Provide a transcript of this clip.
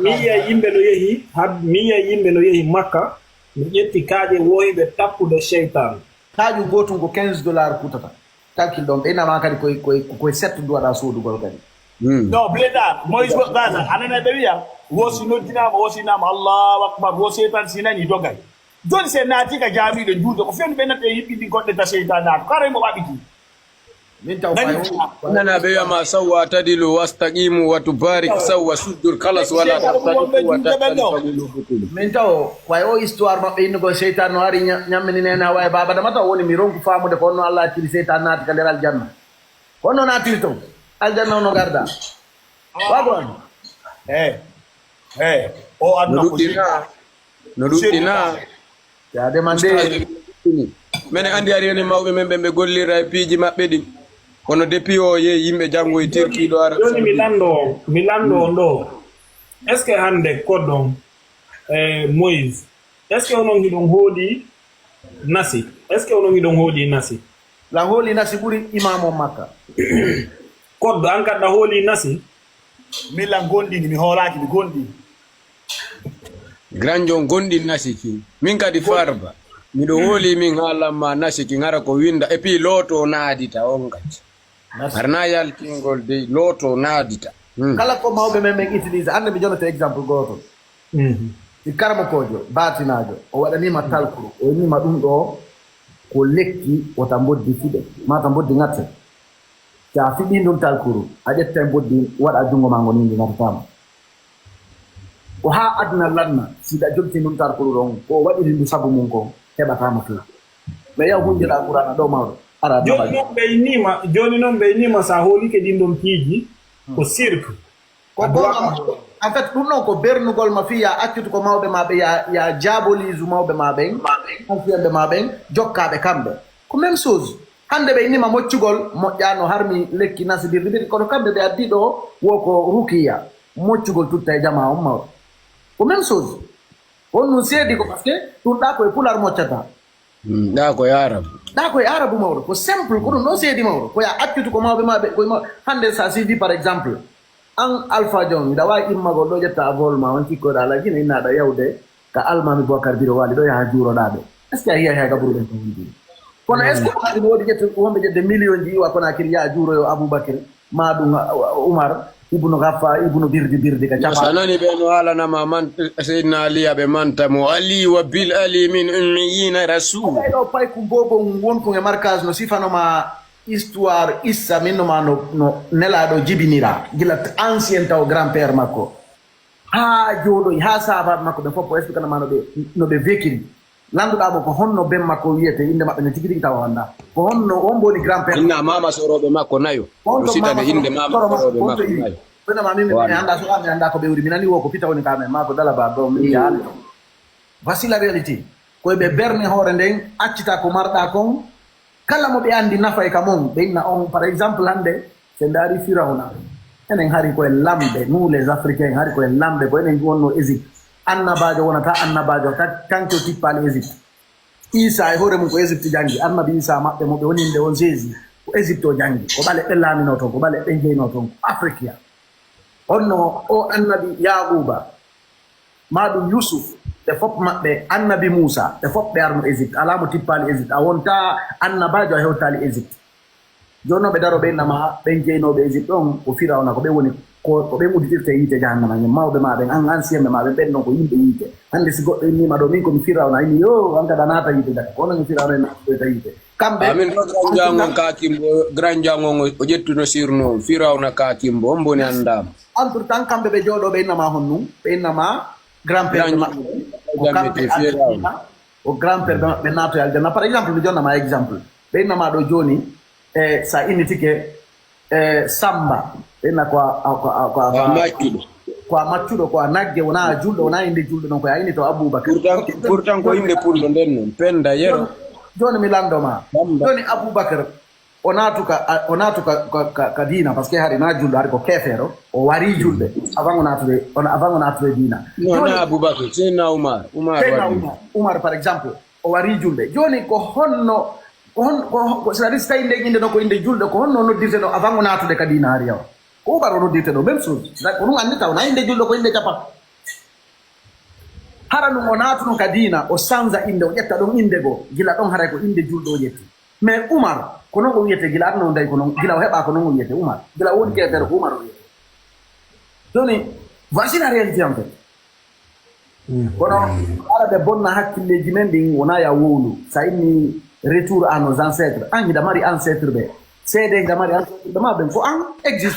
miya yimɓe no yehi miya yimɓe no yehi makka mi ƴetti kaaƴe woyɓe tappude cheytan kaaju gotum ko $15 kutata calcul ɗon ɓeynama kadi koye settude waɗa soodugol kadi non bledar moyis gaza anana ɓe wiya wosi noddinama wosinama allahu akbar wo cheytan sinani dogay joni se naati ka jaamiɗo juuɗe ko fewni ɓe natte yiɓɓiɗi goɗɗe ta cheytan naata karaymo ɓaɓiti min taw nana be ma sawwa tadilu wastaqimu wa tubarik sawwa suddur khalas wala taqtadu wa taqtadu min taw way o histoire mabbe innugo seytan no ari nyammini nena way baba dama taw woni mi ronku faamude ko no Allah tiri seytan naati ka der aljanna kono naati to aljanna no garda wagon o adna ko no duddina ya demande mene andi ari ni mawbe men be gollira piiji mabbe di kono depuis o ye yimbe jango e Turki do ara joni mi lando ndo est ce que hande kodon Moïse est ce que onon gidon hoodi nasi est ce que onon gidon hoodi nasi la hooli nasi buri imamo makka koddo an kadda hooli nasi mila gondi mi hoolaki mi gondi granjo gondi nasi ki min kadi farba mi do holi min halamma nasi ki ngara ko winda et puis loto naadita on gati arna yal kingol de loto naadita kala ko mawbe men utilise ande mi jonata exemple goto di karama kojo batinajo o wadani ma talkuru o ni ma dum do ko lekki wata boddi fide mata boddi ngatte ta fidi dum talkuru ajetta boddi wada jungo mango ni ngata tam o ha adna lanna sida jolti dum talkuru don ko wadi ndu sabu mun ko heɓata mo fewi mais yaw hunjira qur'ana ɗo mawɗo ara joni noon ɓe nima sa hoolike ɗin ɗon piiji ko cirque ko bon en fait ɗum noon ko bernugol ma fi ya accude ko mawɓe maɓe ya diabolise mawɓe maɓen alfiyanɓe maɓen jokkaɓe kamɓe ko même chose hande ɓe innima moccugol moƴƴano harmi lekki nasidirde ɓiɗi kono kamɓe ɓe addi ɗo woko rukiya moccugol tutta e jama on mawɗo ko même chose on nous seedi ko parce que ɗum ɗa koye pular moccata ɗa koye arabe ɗa koye arabu mawɗo ko simple ko ɗum ɗo seedi mawɗo koya accude ko mawɓe maɓe koye hande sa suivi par exemple an alpha jon miɗa wawi immagol ɗo ƴetta vol ma on cikkoɗa ala jina innaɗa yawde ka almami bocar biro wali ɗo yaha juuroɗaɓe est ce que a hiya hega ɓuruɗen ko wondiri kono est ce que ɗaɗi no woodi ƴetta wonɓe ƴedde million ji iwa konakiri yaha juuroyo aboubacry maɗum oumar ibnu Gaffa ibnu birdi ka chapa sanani be no hala na man sayyidina ali abe manta mo ali wa bil ali min ummiyina rasul do pay ku bobo won ko e markaz no sifano ma histoire issa minno ma no nelado jibinira gilat ancien taw grand père makko ha jodo ha saba makko be foppo explique na mano no be vekiri landuda mo ko honno be makko wiete inde mabbe ne tigi taw wanda ko honno on boni grand père inna mama sorobe makko nayo sitane inde mama sorobe makko nayo bena mami mi anda so ami anda ko be wuri minani wo ko pita woni kame mako dala ba do mi yaal voici la réalité ko be berne hore nden accita ko marda kon kala mo be andi nafa e kamon be na on par exemple hande se ndari firawna enen hari ko lambe nous les africains hari ko lambe ko enen wonno Égypte annabajo wonata annabajo tanko tippal Égypte Isa e hore mun ko Égypte jangi annabi Isa mabbe mo be woninde on Jésus ko Égypte o jangi ko bale be lamino ton ko bale be jeyno ton africain onno o annabi Yaquba maɗum Yusuf ɓe fof maɓɓe annabi Moussa ɓe fof ɓe arno Égypte ala mo tippali Égypte a wonta annabajo a hewtali Égypte jonno ɓe daro ɓe nama ɓen jeynoɓe Égypte ɗon ko firawna ko ɓe woni ko ɓe uditirte yiite jahannama ñe mawɓe maɓen an ancienɓe maɓe ɓen ɗon ko yimɓe yiite hande si goɗɗo innima ɗo min komi firawna inni yo an kada naata yiite jaka kono mi firawna e naatoyta yiite kamɓe amin grand jangon ka kimbo grand jangon o ƴettuno sirno firawna ka kimbo on boni andama entre temps kamɓe ɓe jooɗo ɓe innama honnum ɓe innama grand père maɓɓe o grand père ɓe naatoye aljanna par exemple mi jonnama exemple ɓe innama ɗo joni sa innitike Samba ɓe inna ko a maccuɗo ko a nagge wona a julɗo wona inde julɗo noon ko a inni to Aboubacar pourtant ko inde pulɗo nden noon penda yero joni mi landoma joni Aboubacar o naatu ka diina par ce que hari na julɗo hari ko kefeero o wari julɓe avant o natude diina non Aboubacar seyna Oumar par exemple o wari julɓe joni ko honno c'est-à-dire so tawi nde inde no ko inde julɗo ko honno noddirte no avant o natude ka diina hari yawa Umar ono dite do même chose ko nu andi taw na inde juldo ko inde capat hara nu onatu no kadina o sanza inde o jetta don inde go gila don hara ko inde juldo o jetti mais Umar ko non o wiete gila non day ko non gila o heba ko non o wiete Umar gila woni ke fer Umar o wiete doni voici la réalité en fait kono ala be bonna hakkilleji men din wona ya wowlu sa inni retour à nos ancêtres an da mari ancêtre be c'est des gamari ancêtre de ma ben ko an existe